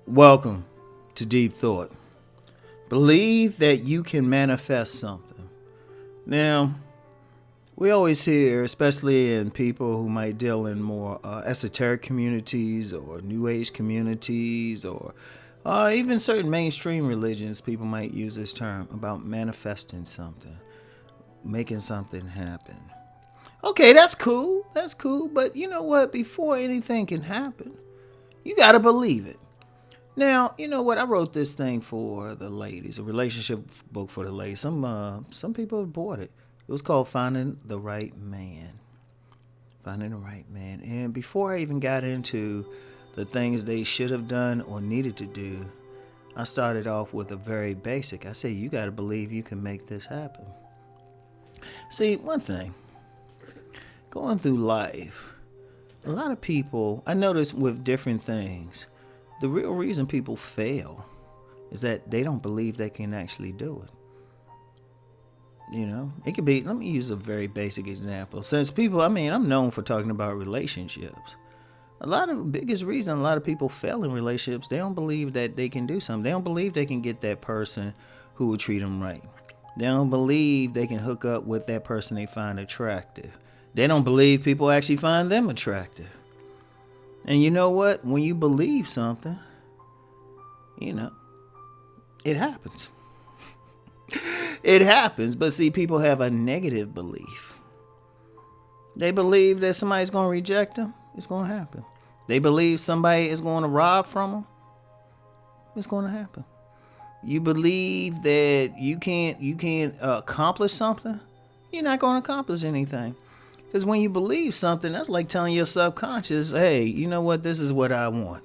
Welcome to Deep Thought. Believe that you can manifest something. Now, we always hear, especially in people who might deal in more esoteric communities or New Age communities or even certain mainstream religions, people might use this term about manifesting something, making something happen. Okay, that's cool. That's cool. But you know what? Before anything can happen, you got to believe it. Now, you know what? I wrote this thing for the ladies, a relationship book for the ladies. Some people have bought it. It was called Finding the Right Man. Finding the Right Man. And before I even got into the things they should have done or needed to do, I started off with a very basic. I say, you got to believe you can make this happen. See, one thing, going through life, a lot of people, I notice with different things, the real reason people fail is that they don't believe they can actually do it. You know, it could be, let me use a very basic example. Since people, I'm known for talking about relationships. The biggest reason a lot of people fail in relationships, they don't believe that they can do something. They don't believe they can get that person who will treat them right. They don't believe they can hook up with that person they find attractive. They don't believe people actually find them attractive. And you know what? When you believe something, you know, it happens. It happens. But see, people have a negative belief. They believe that somebody's going to reject them. It's going to happen. They believe somebody is going to rob from them. It's going to happen. You believe that you can't accomplish something. You're not going to accomplish anything. Because when you believe something, that's like telling your subconscious, hey, you know what? This is what I want.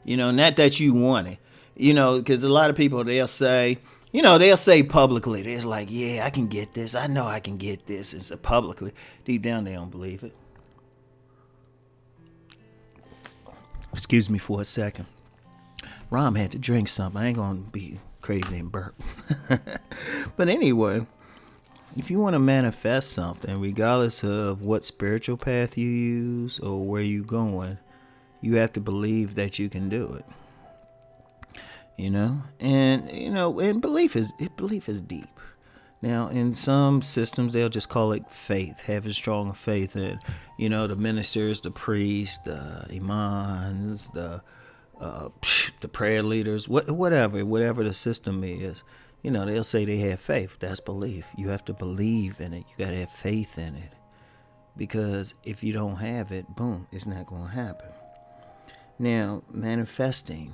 You know, not that you want it. You know, because a lot of people, they'll say publicly, they're like, yeah, I can get this. I know I can get this. And so publicly, deep down, they don't believe it. Excuse me for a second. Rom had to drink something. I ain't going to be crazy and burp. But anyway, if you want to manifest something, regardless of what spiritual path you use or where you're going, you have to believe that you can do it. You know, and belief is deep. Now, in some systems, they'll just call it faith, having strong faith in, you know, the ministers, the priests, the imams, the prayer leaders, whatever the system is. You know, they'll say they have faith. That's belief. You have to believe in it. You got to have faith in it. Because if you don't have it, boom, it's not going to happen. Now, manifesting,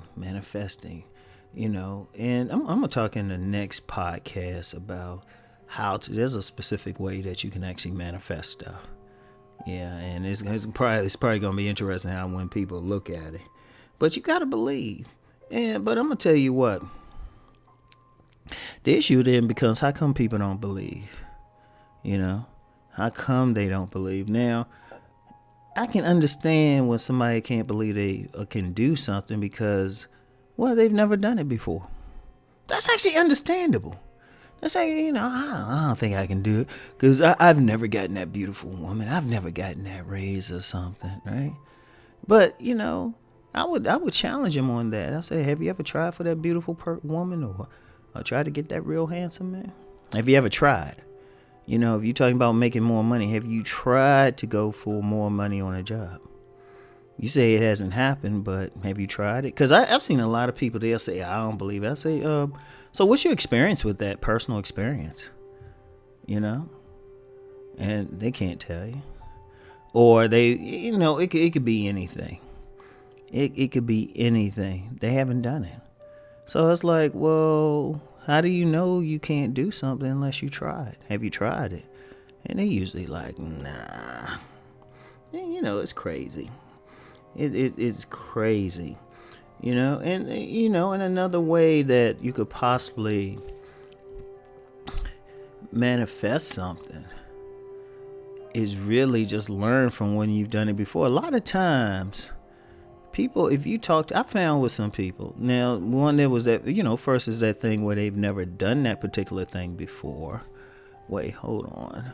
you know, and I'm going to talk in the next podcast about there's a specific way that you can actually manifest stuff. Yeah, and it's probably going to be interesting how when people look at it. But you got to believe. But I'm going to tell you what. The issue then becomes, how come people don't believe? You know, how come they don't believe? Now, I can understand when somebody can't believe they can do something because, well, they've never done it before. That's actually understandable. That's like, you know, I don't think I can do it because I've never gotten that beautiful woman. I've never gotten that raise or something, right? But, you know, I would challenge him on that. I'll say, have you ever tried for that beautiful woman or try to get that real handsome man? Have you ever tried? You know, if you're talking about making more money, have you tried to go for more money on a job? You say it hasn't happened, but have you tried it? Because I've seen a lot of people, they'll say, I don't believe it. I say, so what's your experience with that, personal experience? You know? And they can't tell you. Or they, you know, it could be anything. It could be anything. They haven't done it. So it's like, well, how do you know you can't do something unless you try it? Have you tried it? And they usually like, nah. And, you know, it's crazy. It's crazy. You know, and another way that you could possibly manifest something is really just learn from when you've done it before. A lot of times people, if you talk, I found with some people. Now, one that was that, first is that thing where they've never done that particular thing before. Wait, hold on.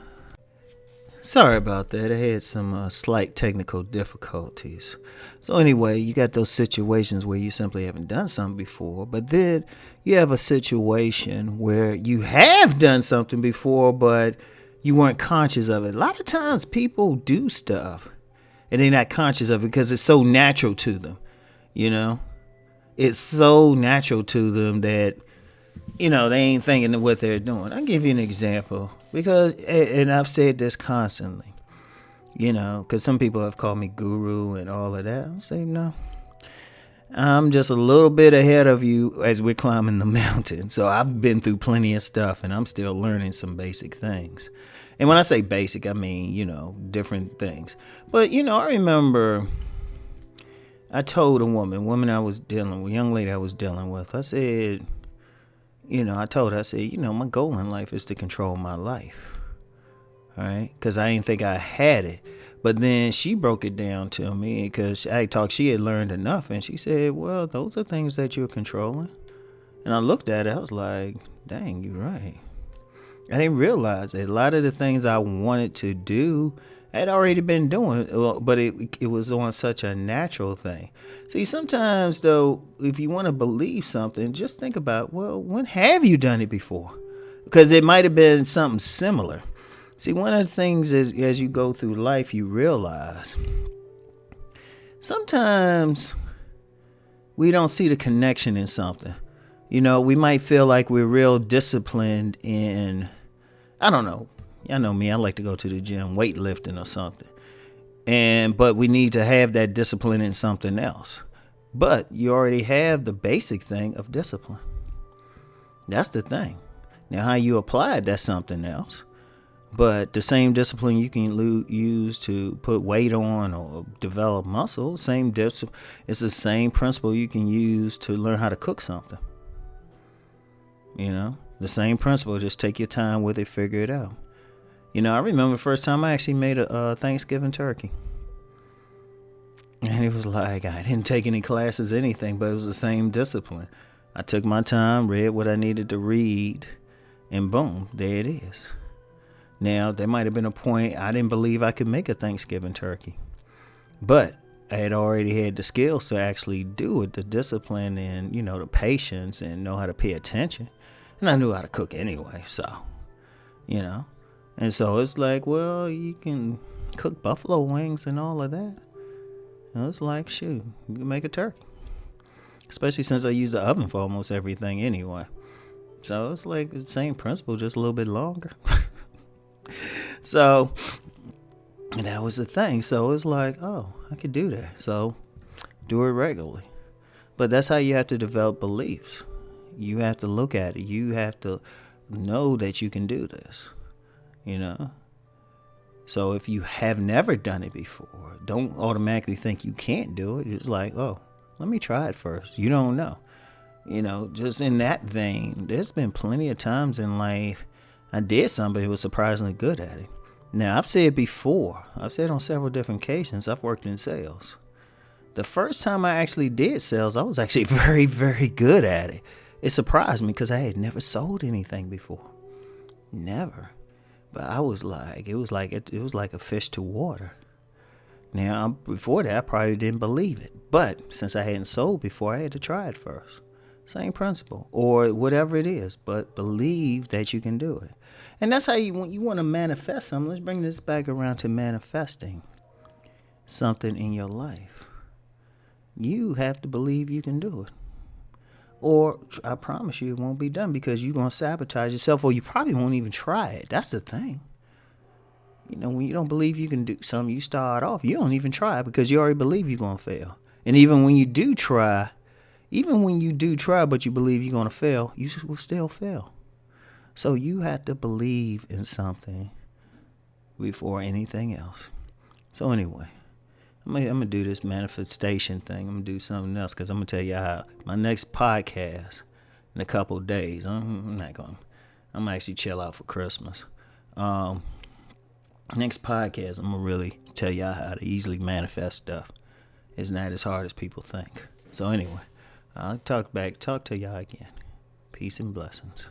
Sorry about that. I had some slight technical difficulties. So anyway, you got those situations where you simply haven't done something before, but then you have a situation where you have done something before, but you weren't conscious of it. A lot of times people do stuff and they're not conscious of it because it's so natural to them. It's so natural to them that they ain't thinking of what they're doing. I'll give you an example because, and I've said this constantly, because some people have called me guru and all of that. I'm saying, no, I'm just a little bit ahead of you as we're climbing the mountain. So I've been through plenty of stuff and I'm still learning some basic things. And when I say basic, I mean, different things. But, I remember I told a young lady I was dealing with, I said, I told her, I said, my goal in life is to control my life. All right. Because I didn't think I had it. But then she broke it down to me because she had learned enough. And she said, well, those are things that you're controlling. And I looked at it. I was like, dang, you're right. I didn't realize that a lot of the things I wanted to do, I had already been doing, but it was on such a natural thing. See, sometimes, though, if you want to believe something, just think about, well, when have you done it before? Because it might have been something similar. See, one of the things is as you go through life, you realize sometimes we don't see the connection in something. We might feel like we're real disciplined in, I don't know. Y'all know me. I like to go to the gym, weightlifting or something. But we need to have that discipline in something else. But you already have the basic thing of discipline. That's the thing. Now, how you apply it, that's something else. But the same discipline you can use to put weight on or develop muscle, it's the same principle you can use to learn how to cook something. The same principle, just take your time with it, figure it out. I remember the first time I actually made a Thanksgiving turkey. And it was like, I didn't take any classes, anything, but it was the same discipline. I took my time, read what I needed to read, and boom, there it is. Now, there might have been a point I didn't believe I could make a Thanksgiving turkey. But I had already had the skills to actually do it, the discipline and, the patience and know how to pay attention. And I knew how to cook anyway, so, And so it's like, well, you can cook buffalo wings and all of that. It's like, shoot, you can make a turkey. Especially since I use the oven for almost everything anyway. So it's like the same principle, just a little bit longer. So, and that was the thing. So it's like, oh, I could do that. So do it regularly. But that's how you have to develop beliefs. You have to look at it. You have to know that you can do this. So if you have never done it before, don't automatically think you can't do it. It's like, oh, let me try it first. You don't know. Just in that vein, there's been plenty of times in life I did something who was surprisingly good at it. Now, I've said before, I've said on several different occasions, I've worked in sales. The first time I actually did sales, I was actually very, very good at it. It surprised me because I had never sold anything before. Never. But I was like, it was like a fish to water. Now, before that, I probably didn't believe it. But since I hadn't sold before, I had to try it first. Same principle. Or whatever it is. But believe that you can do it. And that's how when you want to manifest something. Let's bring this back around to manifesting something in your life. You have to believe you can do it. Or I promise you it won't be done because you're going to sabotage yourself, or you probably won't even try it. That's the thing. When you don't believe you can do something, you start off, you don't even try because you already believe you're going to fail. And even when you do try, but you believe you're going to fail, you will still fail. So you have to believe in something before anything else. So anyway, I'm going to do this manifestation thing. I'm going to do something else because I'm going to tell you how my next podcast in a couple of days, I'm going to actually chill out for Christmas. Next podcast, I'm going to really tell y'all how to easily manifest stuff. is not as hard as people think. So anyway, I'll talk to y'all again. Peace and blessings.